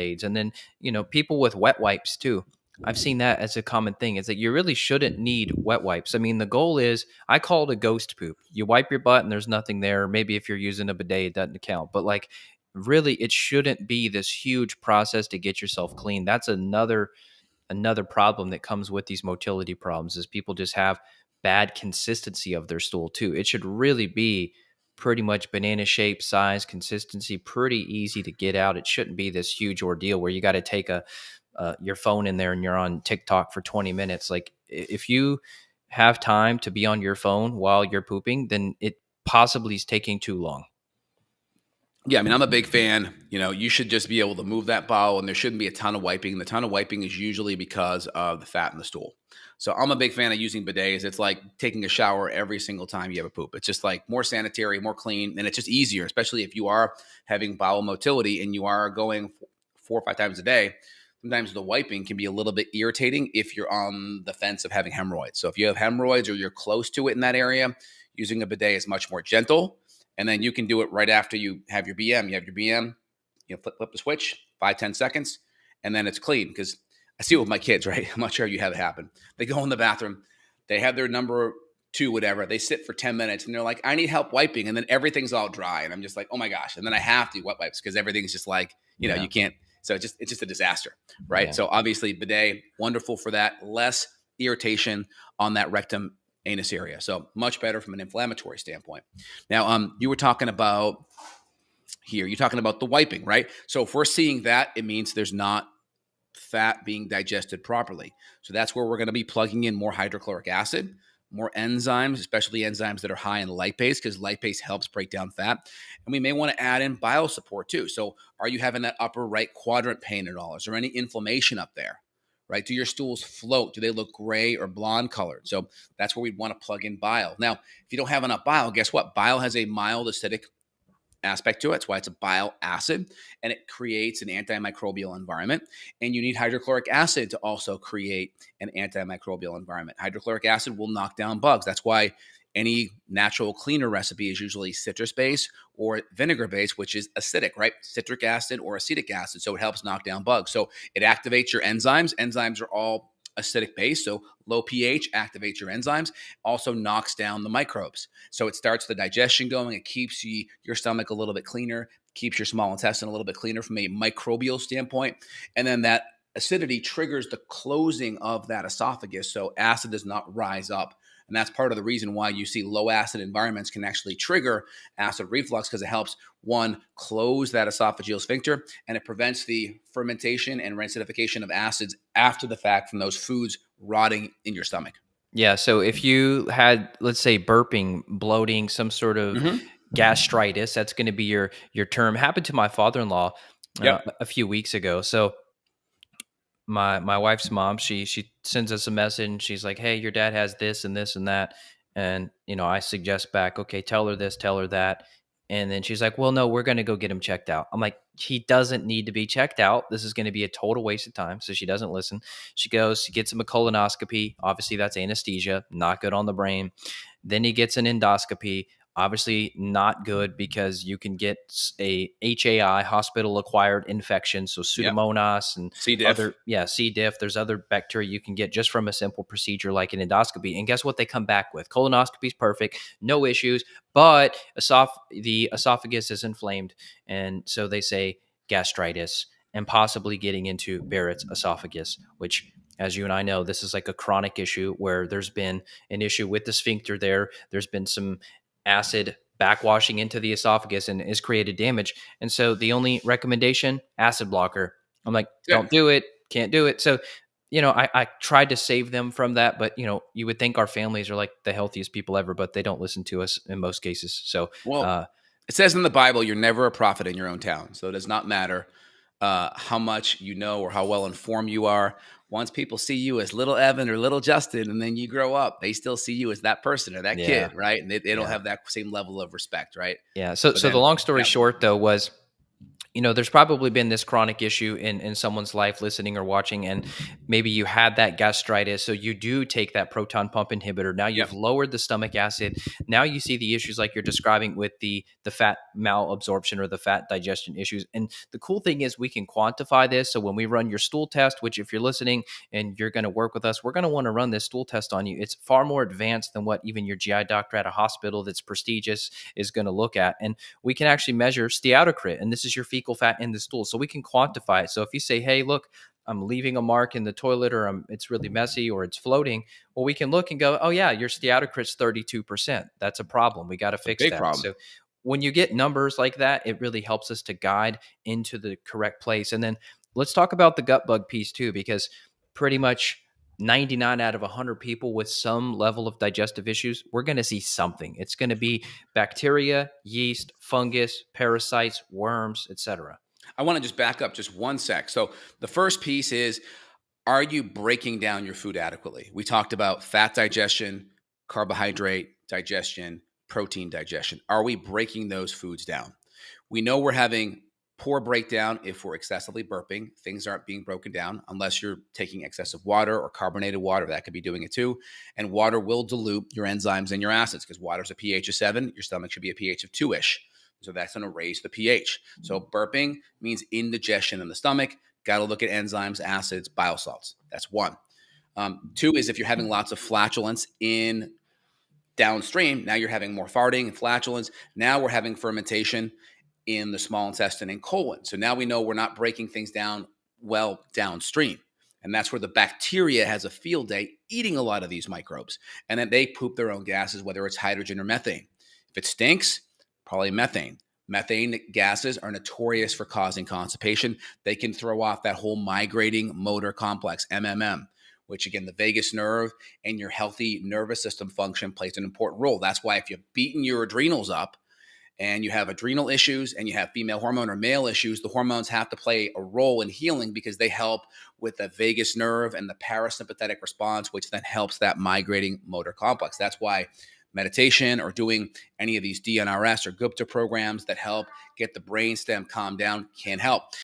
aids. And then, people with wet wipes too. I've seen that as a common thing. Is that you really shouldn't need wet wipes. I mean, the goal is, I call it a ghost poop. You wipe your butt and there's nothing there. Maybe if you're using a bidet, it doesn't count. But like, really, it shouldn't be this huge process to get yourself clean. That's another problem that comes with these motility problems, is people just have bad consistency of their stool too. It should really be pretty much banana shape, size, consistency, pretty easy to get out. It shouldn't be this huge ordeal where you got to take your phone in there and you're on TikTok for 20 minutes. Like, if you have time to be on your phone while you're pooping, then it possibly is taking too long. Yeah, I mean, I'm a big fan. You should just be able to move that bowel, and there shouldn't be a ton of wiping. The ton of wiping is usually because of the fat in the stool. So I'm a big fan of using bidets. It's like taking a shower every single time you have a poop. It's just like more sanitary, more clean, and it's just easier, especially if you are having bowel motility and you are going 4 or 5 times a day. Sometimes the wiping can be a little bit irritating if you're on the fence of having hemorrhoids. So if you have hemorrhoids or you're close to it in that area, using a bidet is much more gentle. And then you can do it right after you have your BM. You have your BM, flip the switch, 5-10 seconds, and then it's clean. Because I see it with my kids, right? I'm not sure you have it happen. They go in the bathroom, they have their number 2, whatever. They sit for 10 minutes and they're like, I need help wiping. And then everything's all dry. And I'm just like, oh my gosh. And then I have to do wet wipes because everything's just like, you can't. So it's just a disaster, right? Yeah. So obviously bidet, wonderful for that. Less irritation on that rectum anus area. So much better from an inflammatory standpoint. Now, you were talking about you're talking about the wiping, right? So if we're seeing that, it means there's not fat being digested properly. So that's where we're going to be plugging in more hydrochloric acid, more enzymes, especially enzymes that are high in lipase, because lipase helps break down fat. And we may want to add in bile support too. So are you having that upper right quadrant pain at all? Is there any inflammation up there? Right? Do your stools float? Do they look gray or blonde colored? So that's where we'd want to plug in bile. Now, if you don't have enough bile, guess what? Bile has a mild acidic aspect to it. That's why it's a bile acid, and it creates an antimicrobial environment. And you need hydrochloric acid to also create an antimicrobial environment. Hydrochloric acid will knock down bugs. That's why any natural cleaner recipe is usually citrus-based or vinegar-based, which is acidic, right? Citric acid or acetic acid. So it helps knock down bugs. So it activates your enzymes. Enzymes are all acidic based. So low pH activates your enzymes, also knocks down the microbes. So it starts the digestion going. It keeps your stomach a little bit cleaner, keeps your small intestine a little bit cleaner from a microbial standpoint. And then that acidity triggers the closing of that esophagus. So acid does not rise up. And that's part of the reason why you see low acid environments can actually trigger acid reflux, because it helps, one, close that esophageal sphincter, and it prevents the fermentation and rancidification of acids after the fact from those foods rotting in your stomach. Yeah. So if you had, let's say, burping, bloating, some sort of gastritis, that's going to be your term. Happened to my father-in-law a few weeks ago. So my wife's mom, she sends us a message. She's like, hey, your dad has this and this and that. And, I suggest back, okay, tell her this, tell her that. And then she's like, well, no, we're going to go get him checked out. I'm like, he doesn't need to be checked out. This is going to be a total waste of time. So she doesn't listen. She goes, she gets him a colonoscopy. Obviously, that's anesthesia, not good on the brain. Then he gets an endoscopy. Obviously not good, because you can get a HAI, hospital-acquired infection, so Pseudomonas and C. diff. C. diff. There's other bacteria you can get just from a simple procedure like an endoscopy. And guess what they come back with? Colonoscopy is perfect, no issues, but the esophagus is inflamed, and so they say gastritis and possibly getting into Barrett's esophagus, which, as you and I know, this is like a chronic issue where there's been an issue with the sphincter there. There's been some acid backwashing into the esophagus and has created damage. And so the only recommendation, acid blocker. I'm like, don't do it. Can't do it. So, I tried to save them from that, but you would think our families are like the healthiest people ever, but they don't listen to us in most cases. So, it says in the Bible, you're never a prophet in your own town. So it does not matter how much you know or how well informed you are. Once people see you as little Evan or little Justin, and then you grow up, they still see you as that person or that kid, right? And they don't have that same level of respect, right? Yeah. So the long story short, though, was There's probably been this chronic issue in someone's life listening or watching, and maybe you had that gastritis. So you do take that proton pump inhibitor. Now Yep. you've lowered the stomach acid. Now you see the issues like you're describing with the fat malabsorption or the fat digestion issues. And the cool thing is we can quantify this. So when we run your stool test, which if you're listening and you're going to work with us, we're going to want to run this stool test on you. It's far more advanced than what even your GI doctor at a hospital that's prestigious is going to look at. And we can actually measure steatocrit, and this is your fecal fat in the stool. So we can quantify it. So if you say, hey, look, I'm leaving a mark in the toilet, or it's really messy, or it's floating, well, we can look and go, oh, yeah, your steatocrit's 32%. That's a problem. We got to It's a fix big that. problem. So when you get numbers like that, it really helps us to guide into the correct place. And then let's talk about the gut bug piece too, because pretty much 99 out of 100 people with some level of digestive issues, we're going to see something. It's going to be bacteria, yeast, fungus, parasites, worms, etc. I want to just back up just one sec. So the first piece is, are you breaking down your food adequately? We talked about fat digestion, carbohydrate digestion, protein digestion. Are we breaking those foods down? We know we're having poor breakdown if we're excessively burping. Things aren't being broken down unless you're taking excessive water or carbonated water. That could be doing it too. And water will dilute your enzymes and your acids, because water's a pH of 7. Your stomach should be a pH of 2-ish. So that's going to raise the pH. So burping means indigestion in the stomach. Got to look at enzymes, acids, bile salts. That's one. Two is if you're having lots of flatulence in downstream, now you're having more farting and flatulence. Now we're having fermentation in the small intestine and colon. So now we know we're not breaking things down well downstream. And that's where the bacteria has a field day eating a lot of these microbes. And then they poop their own gases, whether it's hydrogen or methane. If it stinks, probably methane. Methane gases are notorious for causing constipation. They can throw off that whole migrating motor complex, MMM, which again, the vagus nerve and your healthy nervous system function plays an important role. That's why if you've beaten your adrenals up and you have adrenal issues and you have female hormone or male issues, the hormones have to play a role in healing, because they help with the vagus nerve and the parasympathetic response, which then helps that migrating motor complex. That's why meditation or doing any of these DNRS or Gupta programs that help get the brainstem calmed down can help.